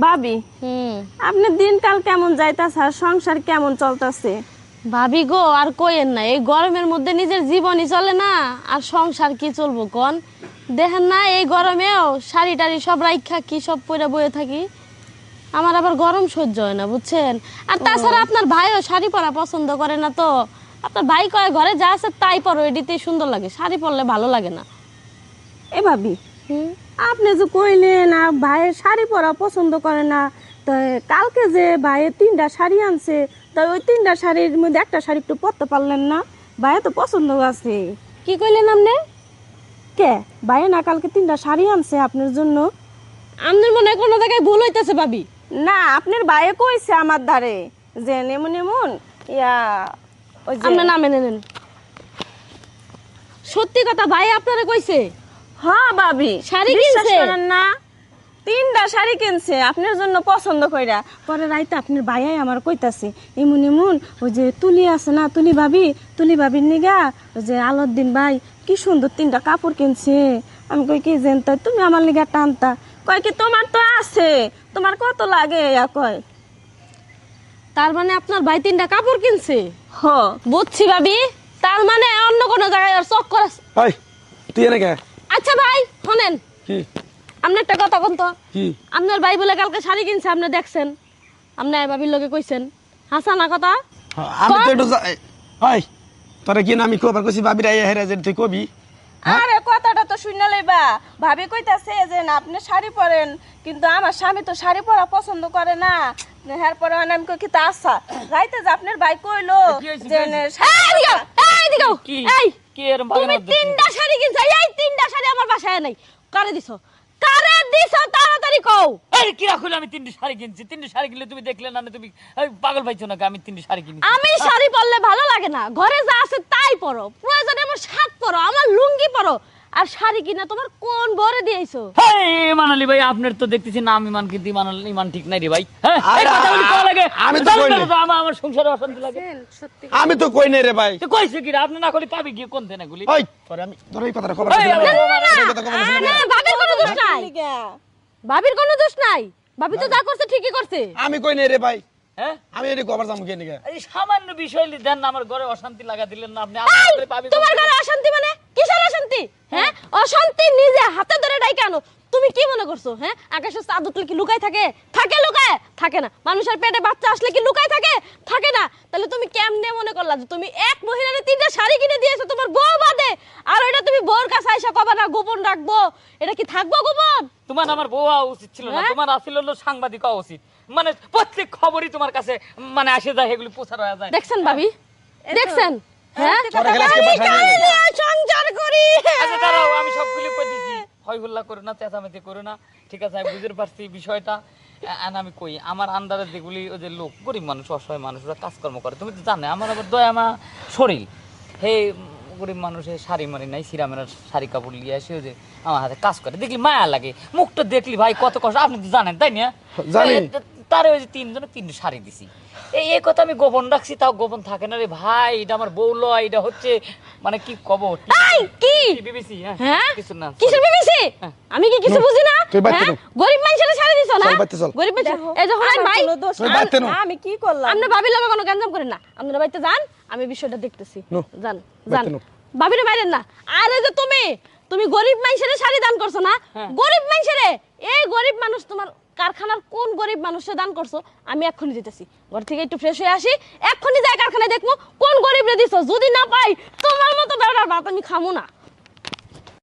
ভাবি আপনার দিনকাল কেমন যাইতাছে আর সংসার কেমন চলতেছে? ভাবি গো আর কইেন না, এই গরমের মধ্যে নিজের জীবনই চলে না, আর সংসার কি চলবো কোন? দেখেন না এই গরমেও শাড়ি টাড়ি সব রাইখা কি সব পরে বয়ে থাকি। আমার আবার গরম সহ্য হয় না বুঝছেন। আর তাছাড়া আপনার ভাইও শাড়ি পরা পছন্দ করে না, তো আপনার ভাই কয় ঘরে যা আছে তাই পরো, এডিতেই সুন্দর লাগে, শাড়ি পরলে ভালো লাগে না। এ ভাবি আপনি যে কইলেন আর ভাইয়ের শাড়ি পরা পছন্দ করে না, তো কালকে যে ভাইয়ের 3টা শাড়ি আনছে, তো ওই 3টা শাড়ির মধ্যে একটা শাড়ি একটু পরতে পারলেন না? ভাইয়ের তো পছন্দ আছে। কি কইলেন আপনি? কে ভাইয়ে না কালকে 3টা শাড়ি আনছে আপনার জন্য? আপনার মনে হয় কোনো জায়গায় ভুল হইতেছে ভাবি। না, আপনার ভাইয়ে কইছে আমার ধারে যে নেমন নেমন ইয়া ওই যে আপনার নামে নেন। সত্যি কথা ভাই আপনারে কইছে? হ্যাঁ ভাবি, শাড়ি বিশ্বাস কিনছে? করেন না, 3টা শাড়ি কিনছে আপনার জন্য পছন্দ কইরা। পরে রাইতে আপনার ভাইয়াই আমার কইতাছে এমন এমন ওই যে তুলি আছে না, তুলি ভাবির নিগা ওই যে আলাউদ্দিন ভাই কি সুন্দর 3টা কাপড় কিনছে। আমি কই কি জানতা তুমি আমার লিগা টানতা? কয় কি তোমার তো আছে, তোমার কত লাগে কয়। তার মানে আপনার ভাই 3টা কাপড় কিনছে? হ বুঝছি ভাবি, তার মানে অন্য কোনো জায়গায় আর চক্কর আছে। এই তুই এনে কে? আচ্ছা ভাই শোনেন, কি আপনি একটা কথা কোন তো, কি আপনার ভাই বলে কালকে শাড়ি কিনছে, আপনি দেখছেন? আপনি ভাবির লোকে কইছেন হাসা না কথা? আমি তো একটু ওই তোরে কি না আমি কবার কইছি ভাবিরা এই হেরে যে তুই কবি। আরে কথাটা তো শুনে লইবা। ভাবি কইতাছে যে না আপনি শাড়ি পরেন, কিন্তু আমার স্বামী তো শাড়ি পরা পছন্দ করে না। হের পরে আমি কই কি তা আচ্ছা রাইতে যে আপনার ভাই কইলো যে তুমি 3টা শাড়ি কিনছো, এই 3টা শাড়ি আমার বাসায় নাই। কারে দিছো তাড়াতাড়ি কও। এই কি রাখলে আমি 3টি শাড়ি কিনছি, 3টি শাড়ি কিনলে তুমি দেখলে না? তুমি পাগল পাইছো নাকি? আমি 3টি শাড়ি কিনি। আমি শাড়ি পরলে ভালো লাগে না, ঘরে যা আছে তাই পরো, প্রয়োজনে আমার শার্ট পরো, আমার লুঙ্গি পরো, আর শাড়ি কিনা তোমার কোন ভরে দিয়েছো? হেই মানালি ভাই, আপনার তো দেখতেছি নাম ইমান, কিন্তু ইমান ঠিক নাই রে ভাই। হ্যাঁ এই আরে, কথা বলি কল লাগে, আমি তো কই নাই। আমার সংসারে অশান্তি লাগে। আমি তো কই নাই রে ভাই। তো কইছে কি রে? আপনি না কইলে পাবি গিয়ে কোন দেনা গুলি? ওই তোরে আমি তোর এই কথাটা খবর এই, দিলাম। না, না, না, এই কথা খবর দিলাম। না, ভাবির কোনো দোষ নাই, ভাবির কোনো দোষ নাই, ভাবি তো যা করছে ঠিকই করছে। আমি কই নাই রে ভাই। হ্যাঁ আমি এর খবর জামু কেন কে? এই সামান্য বিষয় দেন না, আমার ঘরে অশান্তি লাগা দিলেন না আপনি। আপনার পাবি তোমার ঘরে অশান্তি মানে কিসের অশান্তি? হ্যাঁ অশান্তি নিজে হাতে ধরে ডাইকে আনো। তুমি কি মনে করছো? হ্যাঁ আকাশের চাঁদ উঠলে কি লুকায় থাকে? থাকে লুকায় থাকে না। মানুষের পেটে বাচ্চা আসলে কি লুকায় থাকে? থাকে না। তাহলে তুমি কেমনে মনে করলা যে তুমি এক মহিলারে 3টা শাড়ি কিনে দিয়েছো তোমার বউ বাদে, আর ওইটা তুমি বউর কাছে আইসা কবা না গোপন রাখবো? এটা কি থাকবো গোপন? তোমার আমার বউ হওয়া উচিত ছিল না, হ্যাঁ? তোমার আসলে হলো সাংবাদিক হওয়া উচিত। মানে প্রত্যেক খবরই তোমার কাছে মানে আসে যায়, এগুলি প্রচার হয়ে যায়। দেখছেন ভাবি, দেখছেন? হ্যাঁ তোরে গেলাস কে বাসায় নিয়ে গেল? সংসার করি। আচ্ছা দাঁড়াও, আমি সবগুলি কই দিছি, হয় হুল্লা করো না, চেঁচামেচি করো না, ঠিক আছে? আমি বুঝতে পারছি বিষয়টা। আমি কই আমার আন্ডারে যেগুলি ওই যে লোক গরিব মানুষ, অসহায় মানুষ, ওরা কাজকর্ম করে, তুমি তো জানো আমার আবার দয়া মা শরীর। হে গরিব মানুষের শাড়ি মারি নাই, সিরামের শাড়ি কাপড় নিয়ে আসে, ওই যে আমার হাতে কাজ করে, দেখলি মায়া লাগে, মুখটা দেখলি ভাই কত কষ্ট, আপনি তো জানেন তাই না? জানি। তারে ওই যে 3জনে 3টি শাড়ি দিছি। এই কথা আমি গোপন রাখছি, তাও গোপন থাকে না রে ভাই। এটা আমার বউ লয়, এটা হচ্ছে মানে কি কব, এই কি বিবিসি। হ্যাঁ কিছু না, কিসের বিবিসি? আমি কি কিছু বুঝি না? তুই বাইতে হ্যাঁ? নো। গরিব মানুষের শাড়ি দিছো না? চল বাইতে চল। গরিব মানুষ এই যে হয় ভাই, তুই বাইতে নো। আমি কি করলাম? আমরা ভাবির লগে কোনো গঞ্জাম করেন না, আপনারা বাইতে যান, আমি বিষয়টা দেখতেছি। নো। যান যান, বাইতে নো। ভাবিরে বাইরেন না। আর এই যে তুমি গরিব মানুষের শাড়ি দান করছো না, গরিব মানুষের, এই গরিব মানুষ তোমার কারখানার কোন গরিব মানুষে দান করছো? আমি এক্ষুনি যেতেছি, ঘর থেকে একটু ফ্রেশ হয়ে আসি, এক্ষুনি যাই কারখানায় দেখবো কোন গরিব রে দিছো। যদি না পাই তোমার মতো বেড়ার ভাত আমি খামো না।